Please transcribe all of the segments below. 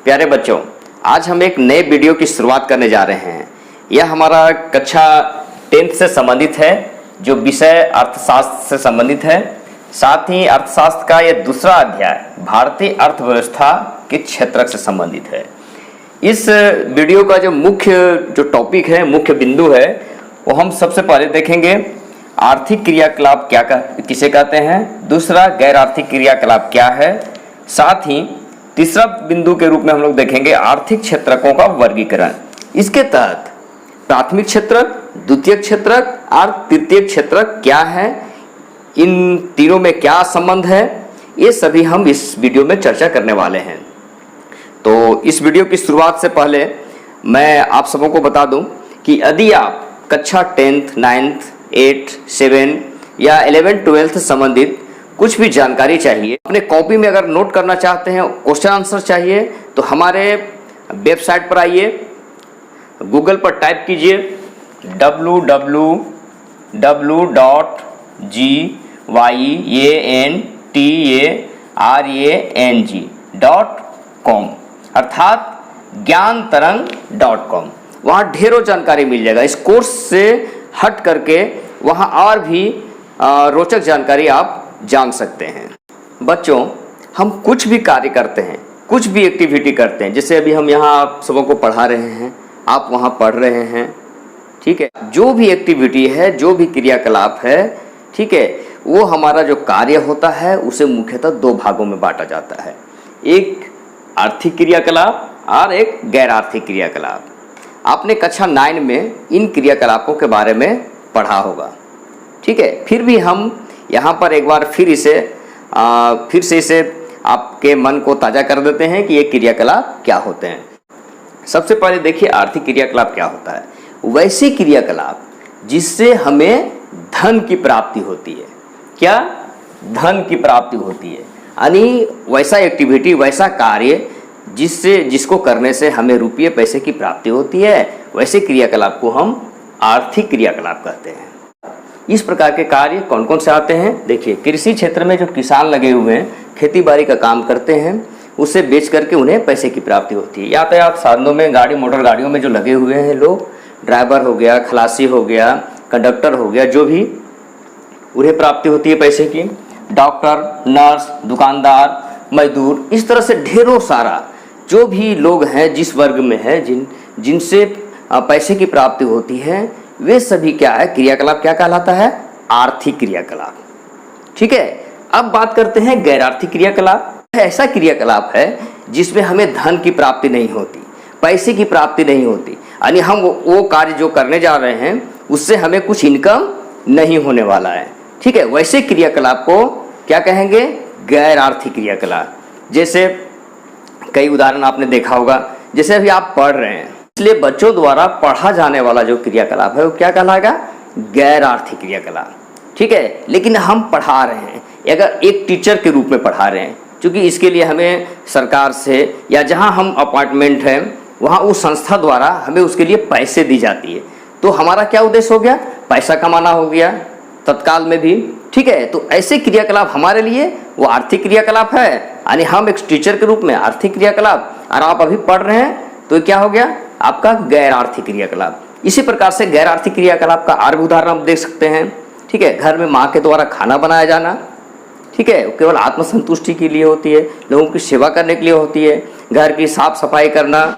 प्यारे बच्चों, आज हम एक नए वीडियो की शुरुआत करने जा रहे हैं। यह हमारा कक्षा 10th से संबंधित है, जो विषय अर्थशास्त्र से संबंधित है। साथ ही अर्थशास्त्र का यह दूसरा अध्याय भारतीय अर्थव्यवस्था के क्षेत्रक से संबंधित है। इस वीडियो का जो मुख्य टॉपिक है, मुख्य बिंदु है, वो हम सबसे पहले देखेंगे आर्थिक क्रियाकलाप किसे कहते हैं, दूसरा गैर आर्थिक क्रियाकलाप क्या है, साथ ही तीसरा बिंदु के रूप में हम लोग देखेंगे आर्थिक क्षेत्रकों का वर्गीकरण। इसके तहत प्राथमिक क्षेत्रक, द्वितीयक क्षेत्रक और तृतीयक क्षेत्रक क्या है, इन तीनों में क्या संबंध है, ये सभी हम इस वीडियो में चर्चा करने वाले हैं। तो इस वीडियो की शुरुआत से पहले मैं आप सबों को बता दूं कि यदि आप कक्षा 10th, 9th, 8th, 7 या 11th, 12th से संबंधित कुछ भी जानकारी चाहिए, अपने कॉपी में अगर नोट करना चाहते हैं, क्वेश्चन आंसर चाहिए, तो हमारे वेबसाइट पर आइए, गूगल पर टाइप कीजिए www.gyantarang.com अर्थात ज्ञानतरंग.com। वहाँ ढेरों जानकारी मिल जाएगा। इस कोर्स से हट करके वहाँ और भी रोचक जानकारी आप जान सकते हैं। बच्चों, हम कुछ भी कार्य करते हैं, कुछ भी एक्टिविटी करते हैं, जैसे अभी हम यहाँ आप सबों को पढ़ा रहे हैं, आप वहाँ पढ़ रहे हैं, ठीक है। जो भी एक्टिविटी है, जो भी क्रियाकलाप है, ठीक है, वो हमारा जो कार्य होता है उसे मुख्यतः दो भागों में बांटा जाता है, एक आर्थिक क्रियाकलाप और एक गैर आर्थिक क्रियाकलाप। आपने कक्षा 9 में इन क्रियाकलापों के बारे में पढ़ा होगा, ठीक है। फिर भी हम यहाँ पर एक बार फिर से इसे आपके मन को ताज़ा कर देते हैं कि ये क्रियाकलाप क्या होते हैं। सबसे पहले देखिए आर्थिक क्रियाकलाप क्या होता है। वैसे क्रियाकलाप जिससे हमें धन की प्राप्ति होती है। क्या? धन की प्राप्ति होती है, यानी वैसा एक्टिविटी, वैसा कार्य जिसको करने से हमें रुपये पैसे की प्राप्ति होती है, वैसे क्रियाकलाप को हम आर्थिक क्रियाकलाप कहते हैं। इस प्रकार के कार्य कौन कौन से आते हैं? देखिए, कृषि क्षेत्र में जो किसान लगे हुए हैं, खेती बाड़ी का काम करते हैं, उसे बेच करके उन्हें पैसे की प्राप्ति होती है। यातायात साधनों में, गाड़ी मोटर गाड़ियों में जो लगे हुए हैं लोग, ड्राइवर हो गया, खलासी हो गया, कंडक्टर हो गया, जो भी, उन्हें प्राप्ति होती है पैसे की। डॉक्टर, नर्स, दुकानदार, मजदूर, इस तरह से ढेरों सारा जो भी लोग हैं, जिस वर्ग में है, जिनसे पैसे की प्राप्ति होती है, वे सभी क्या है, क्रियाकलाप क्या कहलाता है? आर्थिक क्रियाकलाप, ठीक है। अब बात करते हैं गैर आर्थिक क्रियाकलाप। ऐसा क्रियाकलाप है जिसमें हमें धन की प्राप्ति नहीं होती, पैसे की प्राप्ति नहीं होती, यानी हम वो कार्य जो करने जा रहे हैं उससे हमें कुछ इनकम नहीं होने वाला है, ठीक है। वैसे क्रियाकलाप को क्या कहेंगे? गैर आर्थिक क्रियाकलाप। जैसे कई उदाहरण आपने देखा होगा, जैसे अभी आप पढ़ रहे हैं, इसलिए बच्चों द्वारा पढ़ा जाने वाला जो क्रियाकलाप है वो क्या कहलाएगा? गैर आर्थिक क्रियाकलाप, ठीक है। लेकिन हम पढ़ा रहे हैं, अगर एक टीचर के रूप में पढ़ा रहे हैं, क्योंकि इसके लिए हमें सरकार से या जहां हम अपार्टमेंट है वहां उस संस्था द्वारा हमें उसके लिए पैसे दी जाती है, तो हमारा क्या उद्देश्य हो गया? पैसा कमाना हो गया तत्काल में भी, ठीक है। तो ऐसे क्रियाकलाप हमारे लिए वो आर्थिक क्रियाकलाप है, यानी हम एक टीचर के रूप में आर्थिक क्रियाकलाप, और आप अभी पढ़ रहे हैं तो क्या हो गया? आपका गैर आर्थिक क्रियाकलाप। इसी प्रकार से गैर आर्थिक क्रियाकलाप का और भी उदाहरण आप देख सकते हैं, ठीक है। घर में माँ के द्वारा खाना बनाया जाना, ठीक है, केवल आत्मसंतुष्टि के लिए होती है, लोगों की सेवा करने के लिए होती है, घर की साफ सफाई करना।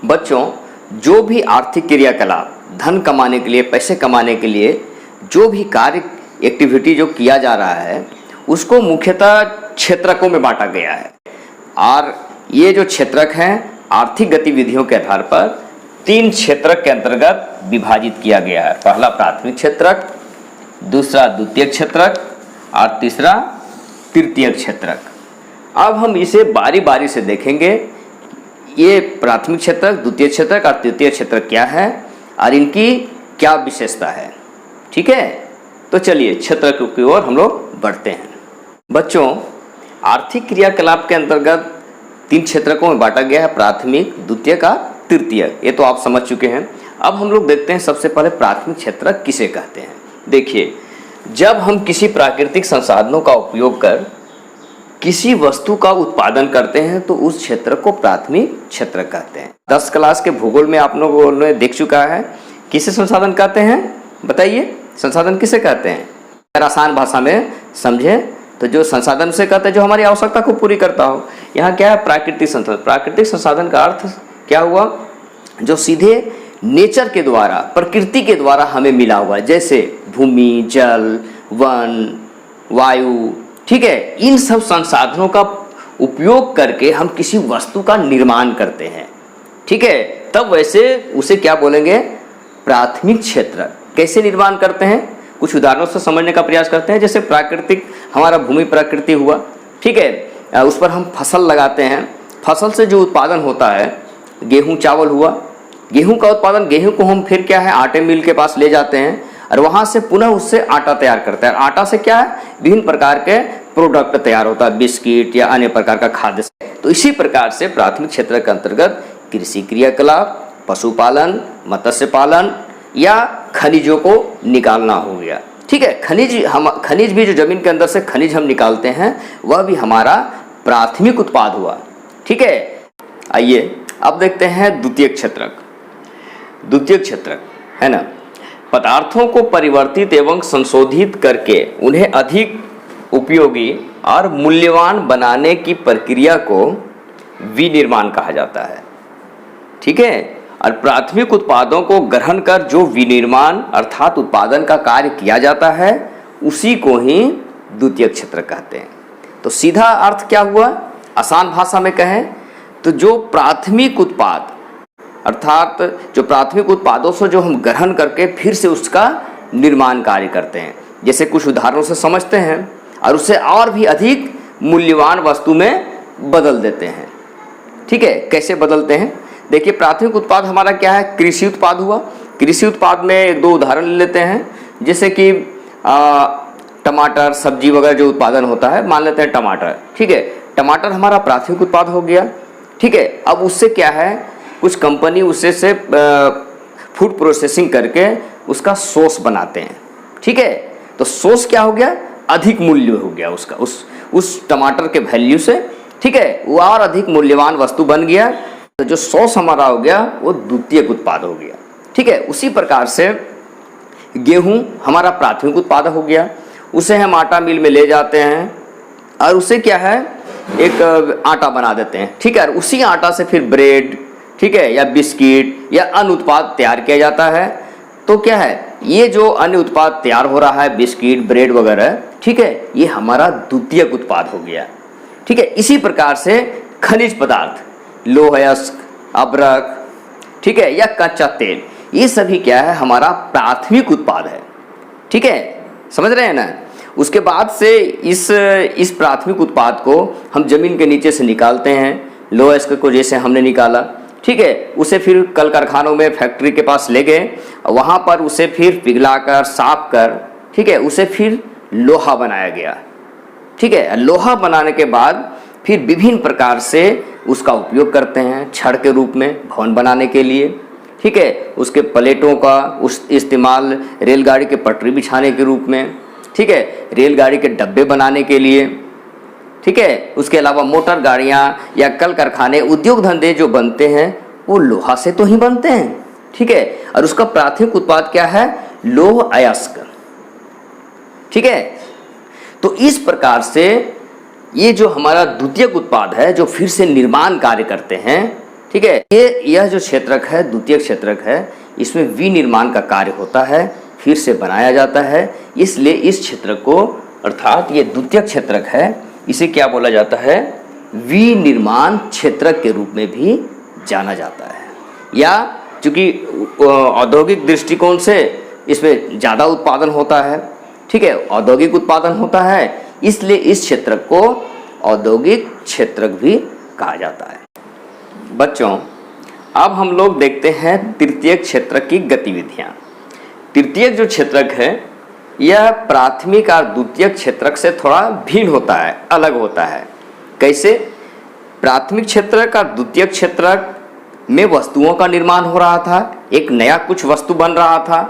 बच्चों, जो भी आर्थिक क्रियाकलाप धन कमाने के लिए, पैसे कमाने के लिए जो भी कार्य, एक्टिविटी जो किया जा रहा है, उसको मुख्यतः क्षेत्रकों में बांटा गया है। और ये जो क्षेत्रक हैं, आर्थिक गतिविधियों के आधार पर 3 क्षेत्रक के अंतर्गत विभाजित किया गया है। पहला प्राथमिक क्षेत्रक, दूसरा द्वितीयक क्षेत्रक और तीसरा तृतीयक क्षेत्रक। अब हम इसे बारी बारी से देखेंगे, ये प्राथमिक क्षेत्रक, द्वितीयक क्षेत्रक और तृतीयक क्षेत्रक क्या है और इनकी क्या विशेषता है, ठीक है। तो चलिए क्षेत्रक की ओर हम लोग बढ़ते हैं। बच्चों, आर्थिक क्रियाकलाप के अंतर्गत 3 क्षेत्रकों में बांटा गया है, प्राथमिक, द्वितीयक और तृतीयक। ये तो आप समझ चुके हैं। अब हम लोग देखते हैं सबसे पहले प्राथमिक क्षेत्रक किसे कहते हैं। देखिए, जब हम किसी प्राकृतिक संसाधनों का उपयोग कर किसी वस्तु का उत्पादन करते हैं तो उस क्षेत्र को प्राथमिक क्षेत्र कहते हैं। 10 क्लास के भूगोल में आप लोगों ने देख चुका है, किसे संसाधन कहते हैं, बताइए संसाधन किसे कहते हैं। अगर आसान भाषा में समझे तो जो संसाधन से कहते हैं जो हमारी आवश्यकता को पूरी करता हो। यहाँ क्या है, प्राकृतिक संसाधन। प्राकृतिक संसाधन का अर्थ क्या हुआ, जो सीधे नेचर के द्वारा, प्रकृति के द्वारा हमें मिला हुआ है, जैसे भूमि, जल, वन, वायु, ठीक है। इन सब संसाधनों का उपयोग करके हम किसी वस्तु का निर्माण करते हैं, ठीक है। तब वैसे उसे क्या बोलेंगे, प्राथमिक क्षेत्र। कैसे निर्माण करते हैं, कुछ उदाहरणों से समझने का प्रयास करते हैं। जैसे प्राकृतिक, हमारा भूमि प्रकृति हुआ, ठीक है, उस पर हम फसल लगाते हैं। फसल से जो उत्पादन होता है, गेहूं चावल हुआ, गेहूं का उत्पादन, गेहूं को हम फिर क्या है, आटे मिल के पास ले जाते हैं और वहां से पुनः उससे आटा तैयार करते हैं। आटा से क्या है, विभिन्न प्रकार के प्रोडक्ट तैयार होता है, बिस्किट या अन्य प्रकार का खाद्य। तो इसी प्रकार से प्राथमिक क्षेत्र के अंतर्गत कृषि क्रियाकलाप, पशुपालन, मत्स्य पालन या खनिजों को निकालना हो गया, ठीक है। खनिज भी जो जमीन के अंदर से खनिज हम निकालते हैं वह भी हमारा प्राथमिक उत्पाद हुआ, ठीक है। आइए अब देखते हैं द्वितीयक क्षेत्रक। द्वितीयक क्षेत्रक है ना, पदार्थों को परिवर्तित एवं संशोधित करके उन्हें अधिक उपयोगी और मूल्यवान बनाने की प्रक्रिया को विनिर्माण कहा जाता है, ठीक है। और प्राथमिक उत्पादों को ग्रहण कर जो विनिर्माण अर्थात उत्पादन का कार्य किया जाता है उसी को ही द्वितीयक क्षेत्र कहते हैं। तो सीधा अर्थ क्या हुआ, आसान भाषा में कहें तो जो प्राथमिक उत्पाद अर्थात जो प्राथमिक उत्पादों से जो हम ग्रहण करके फिर से उसका निर्माण कार्य करते हैं, जैसे कुछ उदाहरणों से समझते हैं और उसे और भी अधिक मूल्यवान वस्तु में बदल देते हैं, ठीक है। कैसे बदलते हैं, देखिए प्राथमिक उत्पाद हमारा क्या है, कृषि उत्पाद हुआ। कृषि उत्पाद में एक दो उदाहरण ले लेते हैं, जैसे कि टमाटर, सब्जी वगैरह जो उत्पादन होता है, मान लेते हैं टमाटर, ठीक है। टमाटर हमारा प्राथमिक उत्पाद हो गया, ठीक है। अब उससे क्या है, कुछ कंपनी उससे से फूड प्रोसेसिंग करके उसका सॉस बनाते हैं, ठीक है। तो सॉस क्या हो गया, अधिक मूल्य हो गया उसका, उस टमाटर के वैल्यू से, ठीक है, वो और अधिक मूल्यवान वस्तु बन गया। तो जो सॉस हमारा हो गया वो द्वितीयक उत्पाद हो गया, ठीक है। उसी प्रकार से गेहूं हमारा प्राथमिक उत्पाद हो गया, उसे हम आटा मिल में ले जाते हैं और उसे क्या है, एक आटा बना देते हैं, ठीक है। उसी आटा से फिर ब्रेड, ठीक है, या बिस्किट या अन्य उत्पाद तैयार किया जाता है। तो क्या है, ये जो अन्य उत्पाद तैयार हो रहा है, बिस्किट, ब्रेड वगैरह, ठीक है, ये हमारा द्वितीयक उत्पाद हो गया, ठीक है। इसी प्रकार से खनिज पदार्थ, लौह अयस्क, अभ्रक, ठीक है, या कच्चा तेल, ये सभी क्या है, हमारा प्राथमिक उत्पाद है, ठीक है, समझ रहे हैं ना। उसके बाद से इस प्राथमिक उत्पाद को हम जमीन के नीचे से निकालते हैं। लौह अयस्क को जैसे हमने निकाला, ठीक है, उसे फिर कल कारखानों में, फैक्ट्री के पास ले गए, वहाँ पर उसे फिर पिघलाकर, साफ कर, ठीक है, उसे फिर लोहा बनाया गया, ठीक है। लोहा बनाने के बाद फिर विभिन्न प्रकार से उसका उपयोग करते हैं, छड़ के रूप में भवन बनाने के लिए, ठीक है। उसके प्लेटों का उस इस्तेमाल रेलगाड़ी के पटरी बिछाने के रूप में, ठीक है, रेलगाड़ी के डब्बे बनाने के लिए, ठीक है। उसके अलावा मोटर गाड़ियाँ या कल कारखाने, उद्योग धंधे जो बनते हैं वो लोहा से तो ही बनते हैं, ठीक है। और उसका प्राथमिक उत्पाद क्या है, लौह अयस्क, ठीक है। तो इस प्रकार से ये जो हमारा द्वितीयक उत्पाद है जो फिर से निर्माण कार्य करते हैं, ठीक है, यह जो क्षेत्रक है, द्वितीयक क्षेत्रक है, इसमें विनिर्माण का कार्य होता है, फिर से बनाया जाता है। इसलिए इस क्षेत्र को अर्थात ये द्वितीयक क्षेत्रक है, इसे क्या बोला जाता है, विनिर्माण क्षेत्रक के रूप में भी जाना जाता है। या चूंकि औद्योगिक दृष्टिकोण से इसमें ज़्यादा उत्पादन होता है, ठीक है, औद्योगिक उत्पादन होता है, इसलिए इस क्षेत्र को औद्योगिक क्षेत्रक भी कहा जाता है। बच्चों, अब हम लोग देखते हैं तृतीयक क्षेत्रक की गतिविधियां। तृतीयक जो क्षेत्रक है यह प्राथमिक और द्वितीयक क्षेत्रक से थोड़ा भिन्न होता है, अलग होता है। कैसे? प्राथमिक क्षेत्रक और द्वितीयक क्षेत्रक में वस्तुओं का निर्माण हो रहा था, एक नया कुछ वस्तु बन रहा था,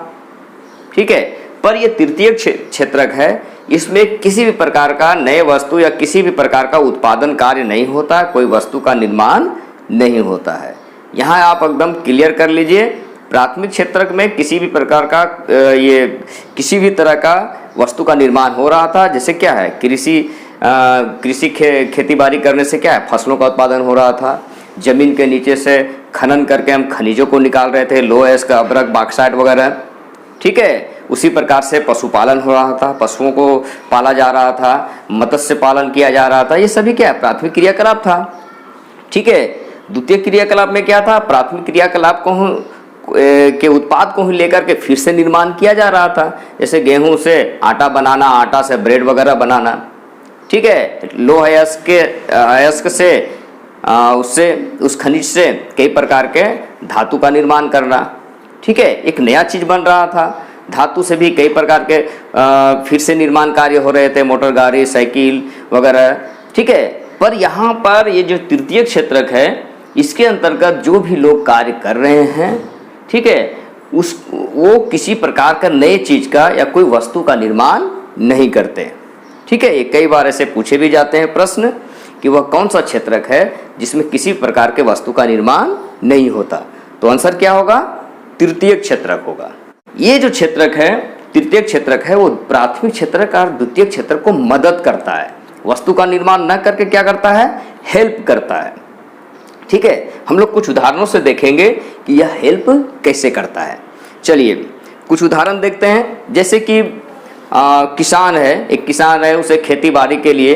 ठीक है। पर यह तृतीयक क्षेत्रक है, इसमें किसी भी प्रकार का नए वस्तु या किसी भी प्रकार का उत्पादन कार्य नहीं होता, कोई वस्तु का निर्माण नहीं होता है। यहाँ आप एकदम क्लियर कर लीजिए, प्राथमिक क्षेत्र में किसी भी प्रकार का किसी भी तरह का वस्तु का निर्माण हो रहा था। जैसे क्या है, कृषि खेती बाड़ी करने से क्या है, फसलों का उत्पादन हो रहा था। जमीन के नीचे से खनन करके हम खनिजों को निकाल रहे थे, लोह अयस्क, अभ्रक, बॉक्साइट वगैरह, ठीक है। उसी प्रकार से पशुपालन हो रहा था, पशुओं को पाला जा रहा था, मत्स्य पालन किया जा रहा था। ये सभी क्या है, प्राथमिक क्रियाकलाप था, ठीक है। द्वितीय क्रियाकलाप में क्या था, प्राथमिक क्रियाकलाप के उत्पाद को ही लेकर के फिर से निर्माण किया जा रहा था। जैसे गेहूं से आटा बनाना, आटा से ब्रेड वगैरह बनाना, ठीक है। लोह अयस्क से उससे उस खनिज से कई प्रकार के धातु का निर्माण करना, ठीक है। एक नया चीज बन रहा था। धातु से भी कई प्रकार के फिर से निर्माण कार्य हो रहे थे, मोटर गाड़ी, साइकिल वगैरह, ठीक है। पर यहाँ पर ये जो तृतीय क्षेत्रक है, इसके अंतर्गत जो भी लोग कार्य कर रहे हैं, ठीक है, वो किसी प्रकार का नए चीज का या कोई वस्तु का निर्माण नहीं करते, ठीक है। ये कई बार ऐसे पूछे भी जाते हैं प्रश्न कि वह कौन सा क्षेत्रक है जिसमें किसी प्रकार के वस्तु का निर्माण नहीं होता। तो आंसर क्या होगा, तृतीय क्षेत्रक होगा। ये जो क्षेत्रक है, तृतीय क्षेत्रक है, वो प्राथमिक क्षेत्रक और द्वितीय क्षेत्रक को मदद करता है। वस्तु का निर्माण न करके क्या करता है, हेल्प करता है, ठीक है। हम लोग कुछ उदाहरणों से देखेंगे कि यह हेल्प कैसे करता है। चलिए कुछ उदाहरण देखते हैं। जैसे कि किसान है, एक किसान है, उसे खेती बाड़ी के लिए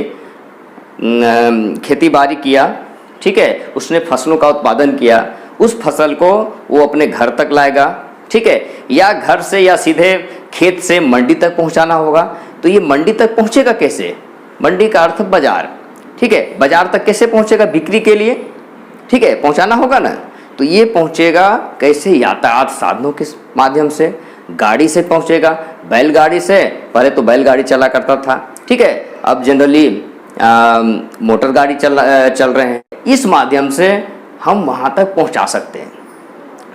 खेती बाड़ी किया, ठीक है। उसने फसलों का उत्पादन किया, उस फसल को वो अपने घर तक लाएगा, ठीक है, या घर से या सीधे खेत से मंडी तक पहुंचाना होगा। तो ये मंडी तक पहुंचेगा कैसे, मंडी का अर्थ बाजार, ठीक है। बाजार तक कैसे पहुंचेगा, बिक्री के लिए, ठीक है, पहुंचाना होगा ना। तो ये पहुंचेगा कैसे, यातायात साधनों के माध्यम से, गाड़ी से पहुंचेगा, बैलगाड़ी से। पहले तो बैलगाड़ी चला करता था, ठीक है, अब जनरली मोटर गाड़ी चल रहे हैं। इस माध्यम से हम वहां तक पहुंचा सकते हैं,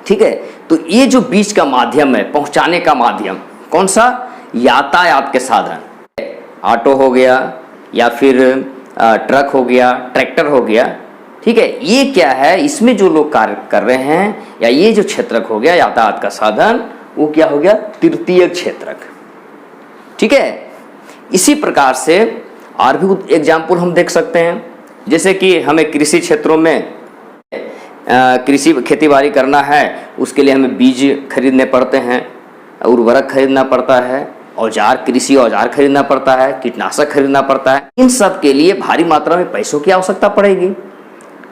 ठीक है। तो ये जो बीच का माध्यम है, पहुंचाने का माध्यम, कौन सा, यातायात के साधन, ऑटो हो गया या फिर ट्रक हो गया, ट्रैक्टर हो गया, ठीक है। ये क्या है, इसमें जो लोग कार्य कर रहे हैं, या ये जो क्षेत्रक हो गया यातायात का साधन, वो क्या हो गया, तृतीय क्षेत्रक, ठीक है। इसी प्रकार से और भी एग्जाम्पल हम देख सकते हैं। जैसे कि हमें कृषि क्षेत्रों में कृषि खेती बाड़ी करना है, उसके लिए हमें बीज खरीदने पड़ते हैं, उर्वरक खरीदना पड़ता है, औजार, कृषि औजार खरीदना पड़ता है, कीटनाशक खरीदना पड़ता है। इन सब के लिए भारी मात्रा में पैसों की आवश्यकता पड़ेगी,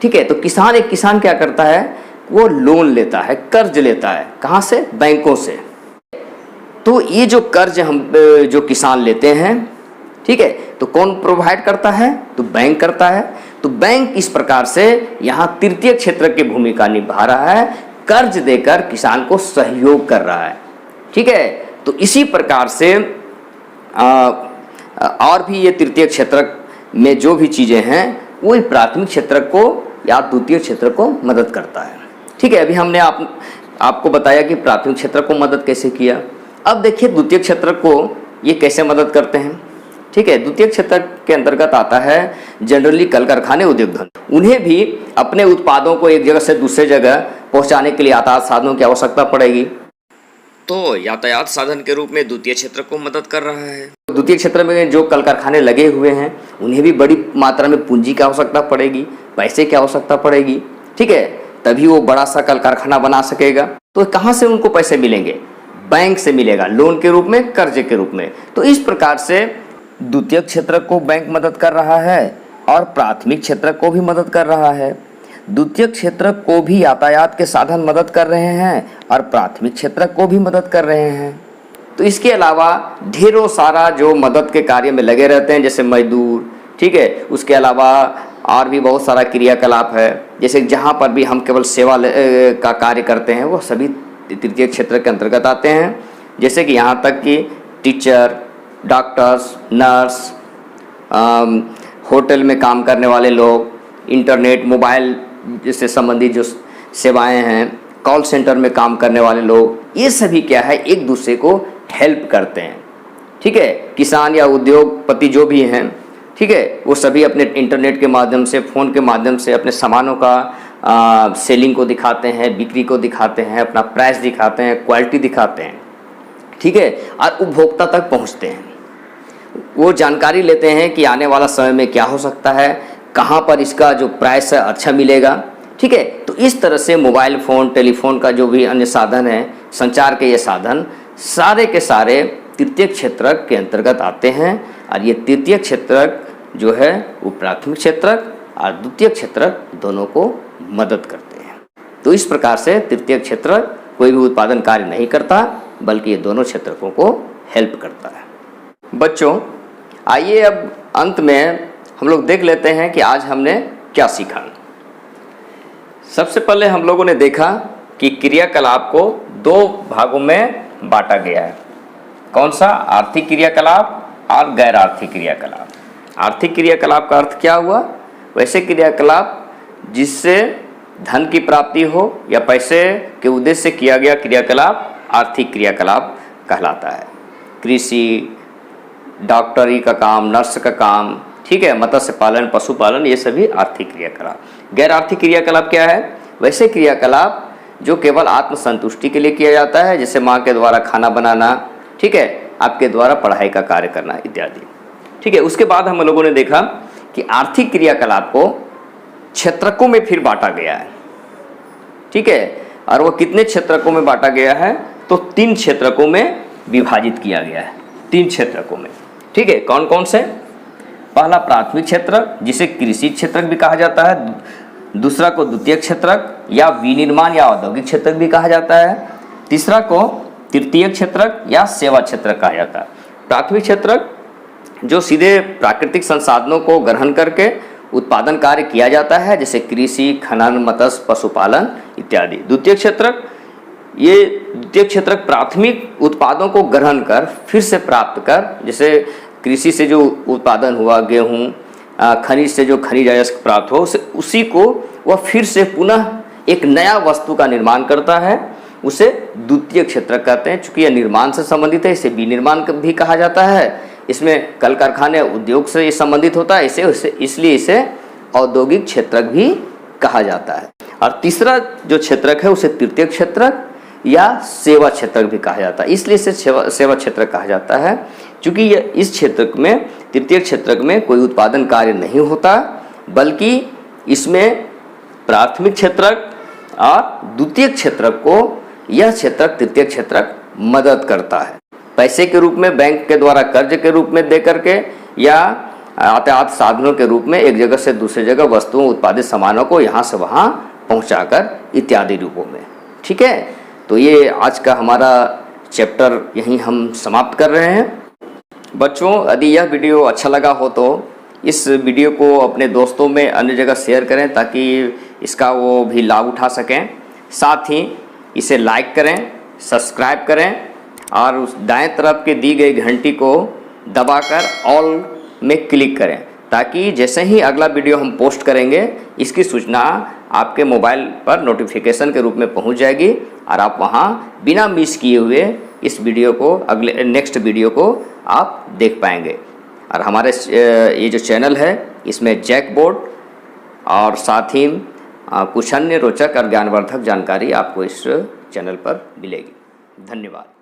ठीक है। तो एक किसान क्या करता है, वो लोन लेता है, कर्ज लेता है, कहाँ से, बैंकों से। तो ये जो कर्ज हम जो किसान लेते हैं, ठीक है, तो कौन प्रोवाइड करता है, तो बैंक करता है। तो बैंक इस प्रकार से यहाँ तृतीय क्षेत्र की भूमिका निभा रहा है, कर्ज देकर किसान को सहयोग कर रहा है, ठीक है। तो इसी प्रकार से और भी ये तृतीय क्षेत्र में जो भी चीजें हैं, वो प्राथमिक क्षेत्र को या द्वितीय क्षेत्र को मदद करता है, ठीक है। अभी हमने आपको बताया कि प्राथमिक क्षेत्र को मदद कैसे किया। अब देखिए द्वितीय क्षेत्र को ये कैसे मदद करते हैं, ठीक है। द्वितीय क्षेत्र के अंतर्गत आता है जनरली कल कारखाने, उद्योग धंधे। उन्हें भी अपने उत्पादों को एक जगह से दूसरे जगह पहुंचाने के लिए यातायात साधनों की आवश्यकता पड़ेगी। तो यातायात साधन के रूप में द्वितीय क्षेत्र को मदद कर रहा है। द्वितीय क्षेत्र में जो कल कारखाने लगे हुए हैं, उन्हें भी बड़ी मात्रा में पूंजी की आवश्यकता पड़ेगी, पैसे की आवश्यकता पड़ेगी, ठीक है। तभी वो बड़ा सा कल कारखाना बना सकेगा। तो कहाँ से उनको पैसे मिलेंगे, बैंक से मिलेगा, लोन के रूप में, कर्ज के रूप में। तो इस प्रकार से द्वितीय क्षेत्र को बैंक मदद कर रहा है और प्राथमिक क्षेत्र को भी मदद कर रहा है। द्वितीय क्षेत्र को भी यातायात के साधन मदद कर रहे हैं और प्राथमिक क्षेत्र को भी मदद कर रहे हैं। तो इसके अलावा ढेरों सारा जो मदद के कार्य में लगे रहते हैं, जैसे मजदूर, ठीक है। उसके अलावा और भी बहुत सारा क्रियाकलाप है, जैसे जहाँ पर भी हम केवल सेवा का कार्य करते हैं, वो सभी तृतीय क्षेत्र के अंतर्गत आते हैं। जैसे कि यहाँ तक कि टीचर, डॉक्टर्स, नर्स, होटल में काम करने वाले लोग, इंटरनेट, मोबाइल से संबंधित जो सेवाएं हैं, कॉल सेंटर में काम करने वाले लोग, ये सभी क्या है, एक दूसरे को हेल्प करते हैं, ठीक है, किसान या उद्योगपति जो भी हैं, ठीक है, वो सभी अपने इंटरनेट के माध्यम से, फ़ोन के माध्यम से अपने सामानों का सेलिंग को दिखाते हैं, बिक्री को दिखाते हैं, अपना प्राइस दिखाते हैं, क्वालिटी दिखाते हैं, ठीक है, और उपभोक्ता तक पहुंचते हैं। वो जानकारी लेते हैं कि आने वाला समय में क्या हो सकता है, कहाँ पर इसका जो प्राइस है अच्छा मिलेगा, ठीक है। तो इस तरह से मोबाइल फ़ोन, टेलीफोन का जो भी अन्य साधन है, संचार के ये साधन सारे के सारे तृतीय क्षेत्रक के अंतर्गत आते हैं। और ये तृतीय क्षेत्रक जो है वो प्राथमिक क्षेत्रक और द्वितीय क्षेत्रक दोनों को मदद करते हैं। तो इस प्रकार से तृतीय क्षेत्रक कोई भी उत्पादन कार्य नहीं करता, बल्कि ये दोनों क्षेत्रकों को हेल्प करता है। बच्चों, आइए अब अंत में हम लोग देख लेते हैं कि आज हमने क्या सीखा। सबसे पहले हम लोगों ने देखा कि क्रियाकलाप को दो भागों में बांटा गया है। कौन सा? आर्थिक क्रियाकलाप और गैर आर्थिक क्रियाकलाप। आर्थिक क्रियाकलाप का अर्थ क्या हुआ? वैसे क्रियाकलाप जिससे धन की प्राप्ति हो या पैसे के उद्देश्य से किया गया क्रियाकलाप आर्थिक क्रियाकलाप कहलाता है। कृषि, डॉक्टरी का काम, नर्स का काम, ठीक है, मत्स्य पालन, पशुपालन, ये सभी आर्थिक क्रियाकलाप। गैर आर्थिक क्रियाकलाप क्या है? वैसे क्रियाकलाप जो केवल आत्मसंतुष्टि के लिए किया जाता है, जैसे माँ के द्वारा खाना बनाना, ठीक है, आपके द्वारा पढ़ाई का कार्य करना इत्यादि, ठीक है। उसके बाद हम लोगों ने देखा कि आर्थिक क्रियाकलाप को क्षेत्रकों में फिर बांटा गया है, ठीक है। और वो कितने क्षेत्रकों में बांटा गया है? तो 3 क्षेत्रकों में विभाजित किया गया है, 3 क्षेत्रकों में, ठीक है। कौन कौन से? पहला प्राथमिक क्षेत्रक, जिसे कृषि क्षेत्रक भी कहा जाता है। दूसरा को द्वितीय क्षेत्रक या विनिर्माण या औद्योगिक क्षेत्रक भी कहा जाता है। तीसरा को तृतीय क्षेत्रक या सेवा क्षेत्रक कहा जाता है। प्राथमिक क्षेत्रक जो सीधे प्राकृतिक संसाधनों को ग्रहण करके उत्पादन कार्य किया जाता है, जैसे कृषि, खनन, मत्स्य, पशुपालन इत्यादि। द्वितीय क्षेत्रक, ये द्वितीय क्षेत्रक प्राथमिक उत्पादों को ग्रहण कर फिर से प्राप्त कर, जैसे कृषि से जो उत्पादन हुआ, गेहूँ, खनिज से जो खनिज अयस्क प्राप्त हो, उसी को वह फिर से पुनः एक नया वस्तु का निर्माण करता है, उसे द्वितीय क्षेत्रक कहते हैं। चूँकि यह निर्माण से संबंधित है, इसे विनिर्माण भी कहा जाता है। इसमें कल कारखाने, उद्योग से ये संबंधित होता है, इसलिए इसे औद्योगिक क्षेत्रक भी कहा जाता है। और तीसरा जो क्षेत्रक है उसे तृतीय क्षेत्रक या सेवा क्षेत्रक भी कहा जाता है। इसलिए इसे सेवा क्षेत्रक कहा जाता है, क्योंकि यह इस क्षेत्रक में, तृतीय क्षेत्रक में कोई उत्पादन कार्य नहीं होता, बल्कि इसमें प्राथमिक क्षेत्रक और द्वितीय क्षेत्रक को यह क्षेत्रक, तृतीय क्षेत्रक मदद करता है। पैसे के रूप में, बैंक के द्वारा कर्ज के रूप में दे करके, या यातायात साधनों के रूप में एक जगह से दूसरी जगह वस्तुओं, उत्पादित सामानों को यहाँ से वहाँ पहुँचाकर इत्यादि रूपों में, ठीक है। तो ये आज का हमारा चैप्टर यहीं हम समाप्त कर रहे हैं। बच्चों, यदि यह वीडियो अच्छा लगा हो तो इस वीडियो को अपने दोस्तों में अन्य जगह शेयर करें, ताकि इसका वो भी लाभ उठा सकें। साथ ही इसे लाइक करें, सब्सक्राइब करें और उस दाएं तरफ के दी गई घंटी को दबाकर ऑल में क्लिक करें, ताकि जैसे ही अगला वीडियो हम पोस्ट करेंगे, इसकी सूचना आपके मोबाइल पर नोटिफिकेशन के रूप में पहुंच जाएगी और आप वहां बिना मिस किए हुए इस वीडियो को, अगले नेक्स्ट वीडियो को आप देख पाएंगे। और हमारे ये जो चैनल है, इसमें जैकबोर्ड और साथ ही कुछ अन्य रोचक और ज्ञानवर्धक जानकारी आपको इस चैनल पर मिलेगी। धन्यवाद।